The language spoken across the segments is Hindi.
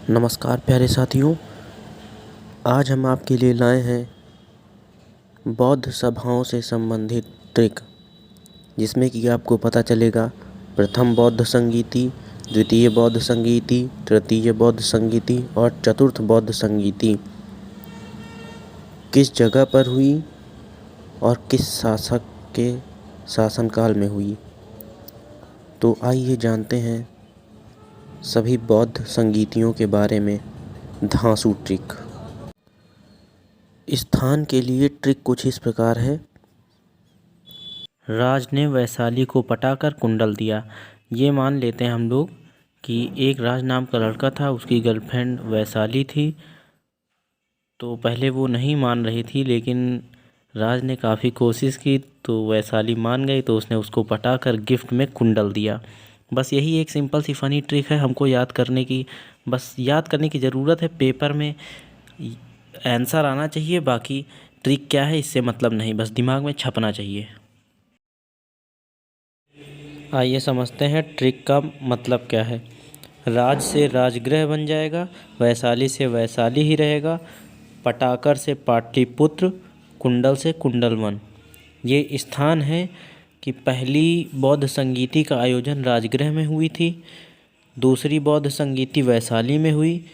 नमस्कार प्यारे साथियों। आज हम आपके लिए लाए हैं बौद्ध सभाओं से संबंधित ट्रिक, जिसमें कि आपको पता चलेगा प्रथम बौद्ध संगीति, द्वितीय बौद्ध संगीति, तृतीय बौद्ध संगीति और चतुर्थ बौद्ध संगीति किस जगह पर हुई और किस शासक के शासनकाल में हुई। तो आइए जानते हैं सभी बौद्ध संगीतियों के बारे में धांसू ट्रिक। स्थान के लिए ट्रिक कुछ इस प्रकार है। राज ने वैशाली को पटाकर कुंडल दिया। ये मान लेते हैं हम लोग कि एक राज नाम का लड़का था, उसकी गर्लफ्रेंड वैशाली थी। तो पहले वो नहीं मान रही थी, लेकिन राज ने काफ़ी कोशिश की तो वैशाली मान गई, तो उसने उसको पटाकर गिफ्ट में कुंडल दिया। बस यही एक सिंपल सी फ़नी ट्रिक है, हमको याद करने की, बस याद करने की ज़रूरत है। पेपर में आंसर आना चाहिए, बाकी ट्रिक क्या है इससे मतलब नहीं, बस दिमाग में छपना चाहिए। आइए समझते हैं ट्रिक का मतलब क्या है। राज से राजगृह बन जाएगा, वैशाली से वैशाली ही रहेगा, पटाकर से पाटलिपुत्र, कुंडल से कुंडलवन। ये स्थान है कि पहली बौद्ध संगीति का आयोजन राजगृह में हुई थी, दूसरी बौद्ध संगीति वैशाली में हुई,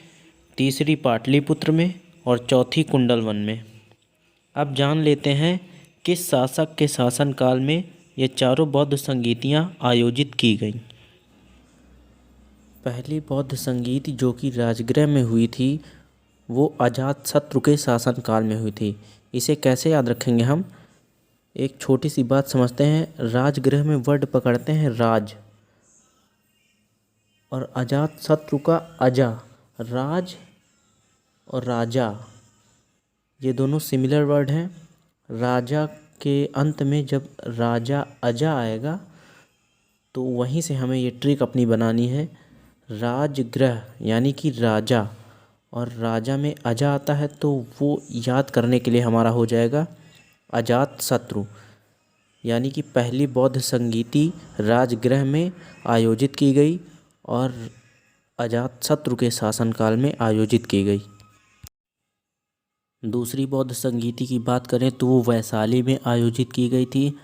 तीसरी पाटलिपुत्र में और चौथी कुंडलवन में। अब जान लेते हैं किस शासक के शासनकाल में ये चारों बौद्ध संगीतियाँ आयोजित की गईं। पहली बौद्ध संगीत जो कि राजगृह में हुई थी वो अजातशत्रु के शासनकाल में हुई थी। इसे कैसे याद रखेंगे हम, एक छोटी सी बात समझते हैं। राजगृह में वर्ड पकड़ते हैं राज, और अजातशत्रु का अजा, राज और राजा ये दोनों सिमिलर वर्ड हैं। राजा के अंत में जब राजा अजा आएगा तो वहीं से हमें ये ट्रिक अपनी बनानी है। राजगृह यानी कि राजा, और राजा में अजा आता है तो वो याद करने के लिए हमारा हो जाएगा अजातशत्रु। यानी कि पहली बौद्ध संगीति राजगृह में आयोजित की गई और अजातशत्रु के शासनकाल में आयोजित की गई। दूसरी बौद्ध संगीति की बात करें तो वो वैशाली में आयोजित की गई थी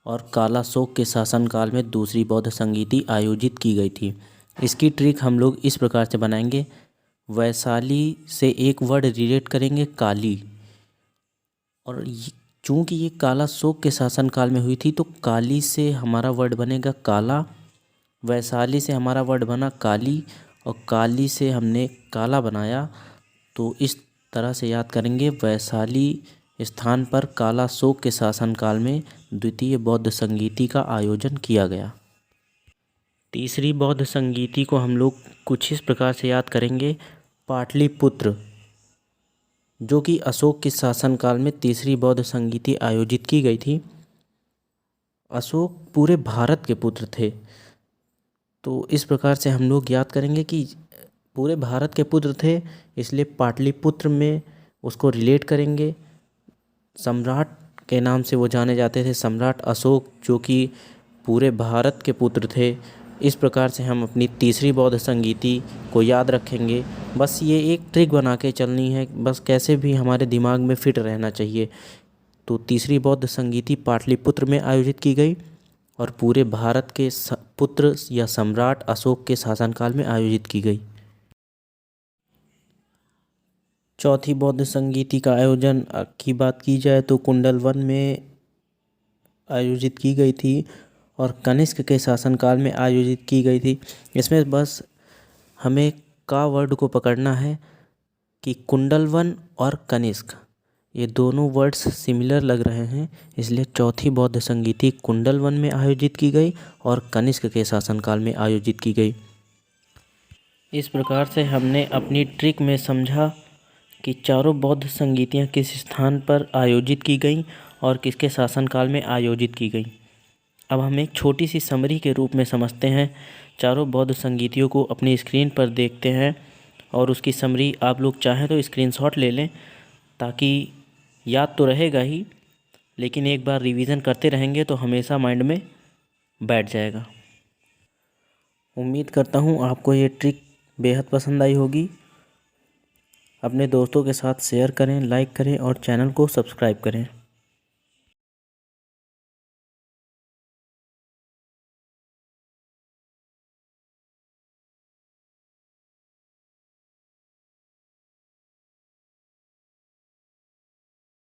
और कालाशोक के शासनकाल में दूसरी बौद्ध संगीति आयोजित की गई थी। इसकी ट्रिक हम लोग इस प्रकार से बनाएंगे। वैशाली से एक वर्ड रिलेट करेंगे काली, और चूँकि ये कालाशोक के शासनकाल में हुई थी तो काली से हमारा वर्ड बनेगा काला, वैशाली से हमारा वर्ड बना काली, और काली से हमने काला बनाया। तो इस तरह से याद करेंगे। वैशाली स्थान पर कालाशोक के शासनकाल में द्वितीय बौद्ध संगीति का आयोजन किया गया। तीसरी बौद्ध संगीति को हम लोग कुछ इस प्रकार से याद करेंगे। पाटलिपुत्र, जो कि अशोक के शासनकाल में तीसरी बौद्ध संगीति आयोजित की गई थी। अशोक पूरे भारत के पुत्र थे, तो इस प्रकार से हम लोग याद करेंगे कि पूरे भारत के पुत्र थे, इसलिए पाटलिपुत्र में उसको रिलेट करेंगे। सम्राट के नाम से वो जाने जाते थे, सम्राट अशोक, जो कि पूरे भारत के पुत्र थे। इस प्रकार से हम अपनी तीसरी बौद्ध संगीति को याद रखेंगे। बस ये एक ट्रिक बना के चलनी है, बस कैसे भी हमारे दिमाग में फिट रहना चाहिए। तो तीसरी बौद्ध संगीति पाटलिपुत्र में आयोजित की गई और पूरे भारत के पुत्र या सम्राट अशोक के शासनकाल में आयोजित की गई। चौथी बौद्ध संगीति का आयोजन की बात की जाए तो कुंडलवन में आयोजित की गई थी और कनिष्क के शासनकाल में आयोजित की गई थी। इसमें बस हमें का वर्ड को पकड़ना है कि कुंडलवन और कनिष्क ये दोनों वर्ड्स सिमिलर लग रहे हैं, इसलिए चौथी बौद्ध संगीति कुंडलवन में आयोजित की गई और कनिष्क के शासनकाल में आयोजित की गई। इस प्रकार से हमने अपनी ट्रिक में समझा कि चारों बौद्ध संगीतियाँ किस स्थान पर आयोजित की गईं और किसके शासनकाल में आयोजित की गईं। अब हम एक छोटी सी समरी के रूप में समझते हैं। चारों बौद्ध संगीतियों को अपनी स्क्रीन पर देखते हैं और उसकी समरी आप लोग चाहें तो स्क्रीनशॉट ले लें, ताकि याद तो रहेगा ही, लेकिन एक बार रिवीजन करते रहेंगे तो हमेशा माइंड में बैठ जाएगा। उम्मीद करता हूँ आपको ये ट्रिक बेहद पसंद आई होगी। अपने दोस्तों के साथ शेयर करें, लाइक करें और चैनल को सब्सक्राइब करें।